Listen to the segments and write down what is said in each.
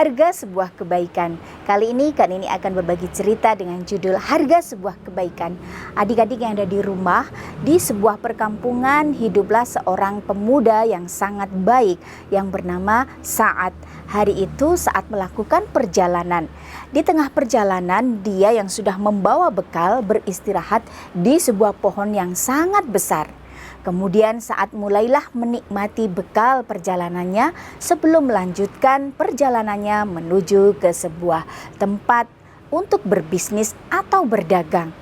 Harga sebuah kebaikan. Kali ini Kak Nini akan berbagi cerita dengan judul Harga Sebuah Kebaikan. Adik-adik yang ada di rumah, di sebuah perkampungan hiduplah seorang pemuda yang sangat baik yang bernama Sa'ad. Hari itu Sa'ad melakukan perjalanan. Di tengah perjalanan dia yang sudah membawa bekal beristirahat di sebuah pohon yang sangat besar. Kemudian Sa'ad mulailah menikmati bekal perjalanannya sebelum melanjutkan perjalanannya menuju ke sebuah tempat untuk berbisnis atau berdagang.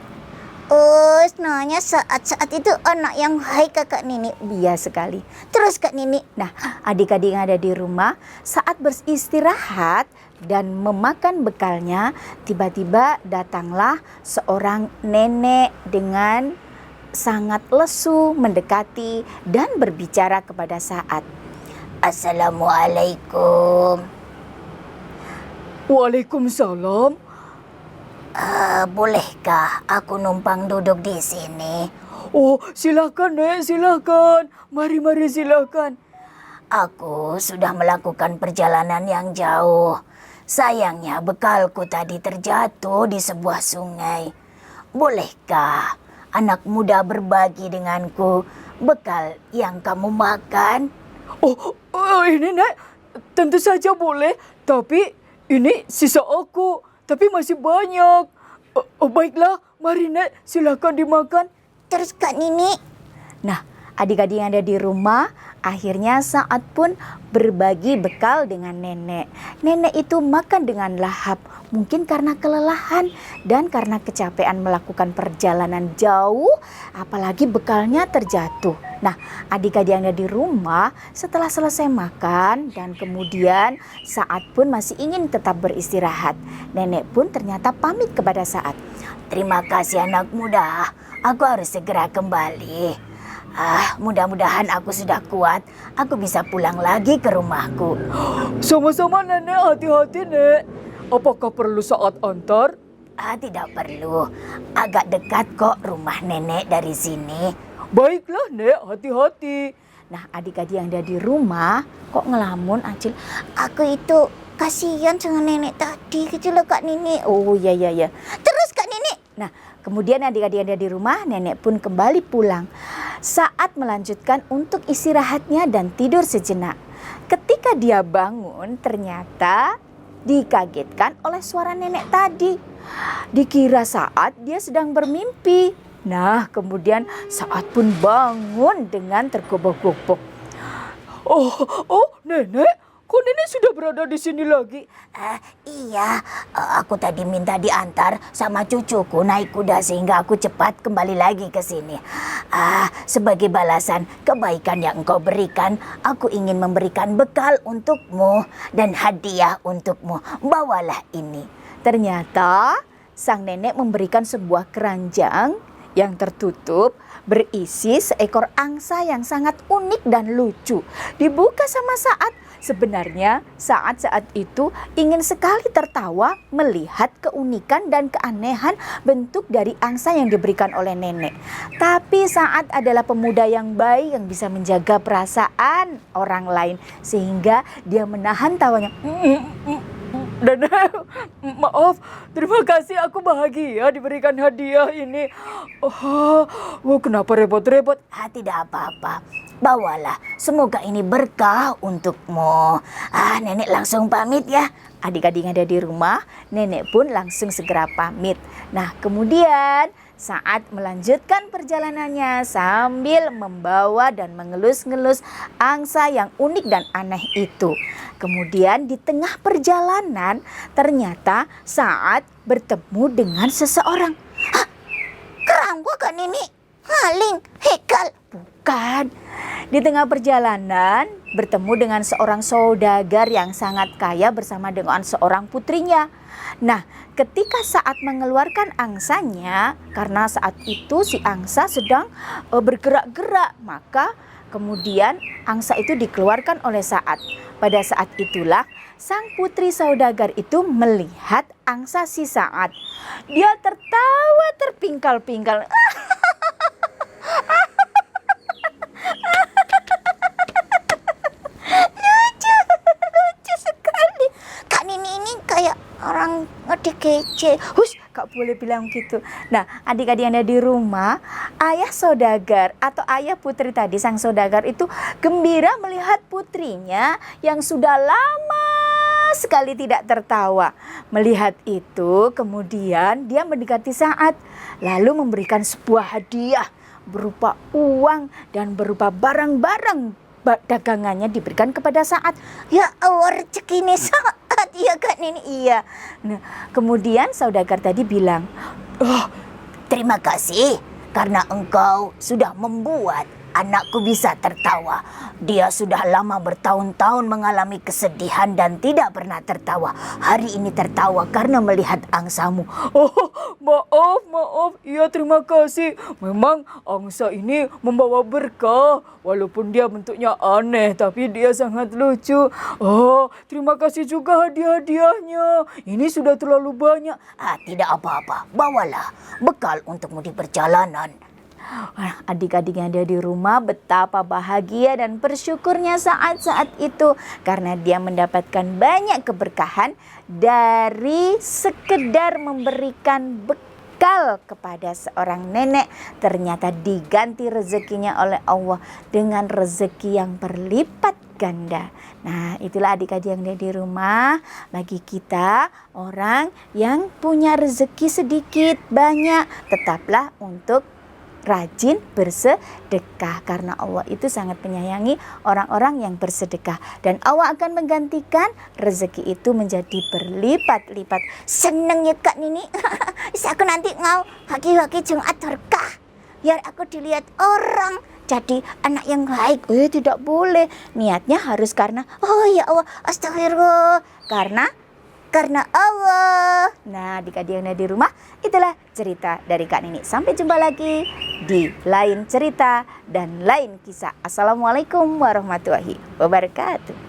Oh, sebenarnya Sa'ad itu anak yang baik Kak Nini. Iya sekali. Terus Kak Nini. Nah, adik-adik yang ada di rumah saat beristirahat dan memakan bekalnya, tiba-tiba datanglah seorang nenek dengan sangat lesu mendekati dan berbicara kepada Sa'ad. Assalamualaikum. Waalaikumsalam. Bolehkah aku numpang duduk di sini? Oh, silakan Nek, silakan. Mari silakan. Aku sudah melakukan perjalanan yang jauh. Sayangnya bekalku tadi terjatuh di sebuah sungai. Bolehkah anak muda berbagi denganku bekal yang kamu makan? Oh, ini Nek, tentu saja boleh. Tapi ini sisa aku, tapi masih banyak. Baiklah, mari Nek, silakan dimakan. Terus Kak Nini. Nah, adik-adik yang ada di rumah, akhirnya Sa'ad pun berbagi bekal dengan nenek. Nenek itu makan dengan lahap, mungkin karena kelelahan dan karena kecapean melakukan perjalanan jauh, apalagi bekalnya terjatuh. Nah, adik-adik yang ada di rumah setelah selesai makan dan kemudian Sa'ad pun masih ingin tetap beristirahat. Nenek pun ternyata pamit kepada Sa'ad. Terima kasih anak muda, aku harus segera kembali. Mudah-mudahan aku sudah kuat. Aku bisa pulang lagi ke rumahku. Sama-sama Nenek, hati-hati Nek. Apakah perlu Sa'ad antar? Tidak perlu. Agak dekat kok rumah nenek dari sini. Baiklah Nek, hati-hati. Nah, adik-adik yang ada di rumah kok ngelamun, Acil? Aku itu kasihan sama nenek tadi gitu loh Kak Nini. Oh iya. Terus Kak Nini. Nah, kemudian adik-adik yang ada di rumah, nenek pun kembali pulang. Saat melanjutkan untuk istirahatnya dan tidur sejenak. Ketika dia bangun, ternyata dikagetkan oleh suara nenek tadi. Dikira saat dia sedang bermimpi. Nah, kemudian Sa'ad pun bangun dengan tergobok-gobok. Oh, Nenek, kok Nenek sudah berada di sini lagi? Iya, aku tadi minta diantar sama cucuku naik kuda sehingga aku cepat kembali lagi ke sini. Sebagai balasan kebaikan yang engkau berikan, aku ingin memberikan bekal untukmu dan hadiah untukmu. Bawalah ini. Ternyata sang nenek memberikan sebuah keranjang yang tertutup berisi seekor angsa yang sangat unik dan lucu. Dibuka sama Sa'ad. Sebenarnya saat itu ingin sekali tertawa melihat keunikan dan keanehan bentuk dari angsa yang diberikan oleh nenek. Tapi Sa'ad adalah pemuda yang baik yang bisa menjaga perasaan orang lain sehingga dia menahan tawanya. Nenek, maaf, terima kasih, aku bahagia diberikan hadiah ini. Kenapa repot-repot? Tidak apa-apa. Bawalah, semoga ini berkah untukmu. Nenek langsung pamit ya. Adik-adik yang ada di rumah, nenek pun langsung segera pamit. Nah, kemudian saat melanjutkan perjalanannya sambil membawa dan mengelus-ngelus angsa yang unik dan aneh itu. Kemudian di tengah perjalanan ternyata Sa'ad bertemu dengan seseorang. Kerampok Kak Nini? Maling? Hekal? Bukan. Di tengah perjalanan bertemu dengan seorang saudagar yang sangat kaya bersama dengan seorang putrinya. Nah, ketika saat mengeluarkan angsanya, karena saat itu si angsa sedang bergerak-gerak, maka kemudian angsa itu dikeluarkan oleh Sa'ad. Pada saat itulah sang putri saudagar itu melihat angsa si Sa'ad. Dia tertawa terpingkal-pingkal. Lucu sekali. Kak Nini kece. Hush, gak boleh bilang gitu. Nah, adik-adik yang ada di rumah, ayah saudagar atau ayah putri tadi, sang saudagar itu gembira melihat putrinya yang sudah lama sekali tidak tertawa. Melihat itu, kemudian dia mendekati Sa'ad, lalu memberikan sebuah hadiah berupa uang dan berupa barang-barang dagangannya diberikan kepada Sa'ad. Ya Allah, rezeki ini Sa'ad ya kan ini. Iya. Nah, kemudian saudagar tadi bilang, Oh, terima kasih karena engkau sudah membuat anakku bisa tertawa. Dia sudah lama bertahun-tahun mengalami kesedihan dan tidak pernah tertawa. Hari ini tertawa karena melihat angsamu. Oh, maaf. Iya, terima kasih. Memang angsa ini membawa berkah. Walaupun dia bentuknya aneh, tapi dia sangat lucu. Oh, terima kasih juga hadiah-hadiahnya. Ini sudah terlalu banyak. Tidak apa-apa, bawalah bekal untukmu di perjalanan. wah, adik-adik yang ada di rumah betapa bahagia dan bersyukurnya saat-saat itu karena dia mendapatkan banyak keberkahan dari sekedar memberikan bekal kepada seorang nenek. Ternyata diganti rezekinya oleh Allah dengan rezeki yang berlipat ganda. Nah, itulah adik-adik yang ada di rumah. Bagi kita orang yang punya rezeki sedikit banyak, tetaplah untuk rajin bersedekah karena Allah itu sangat menyayangi orang-orang yang bersedekah dan Allah akan menggantikan rezeki itu menjadi berlipat-lipat. Seneng ya Kak Nini. Aku nanti ngau haki-haki jeng aturkah. Biar aku dilihat orang jadi anak yang baik. Tidak boleh. Niatnya harus karena Oh ya Allah, astagfirullah. Karena Allah. Nah, adik-adik yang ada di rumah, itulah cerita dari Kak Nini. Sampai jumpa lagi di lain cerita dan lain kisah. Assalamualaikum warahmatullahi wabarakatuh.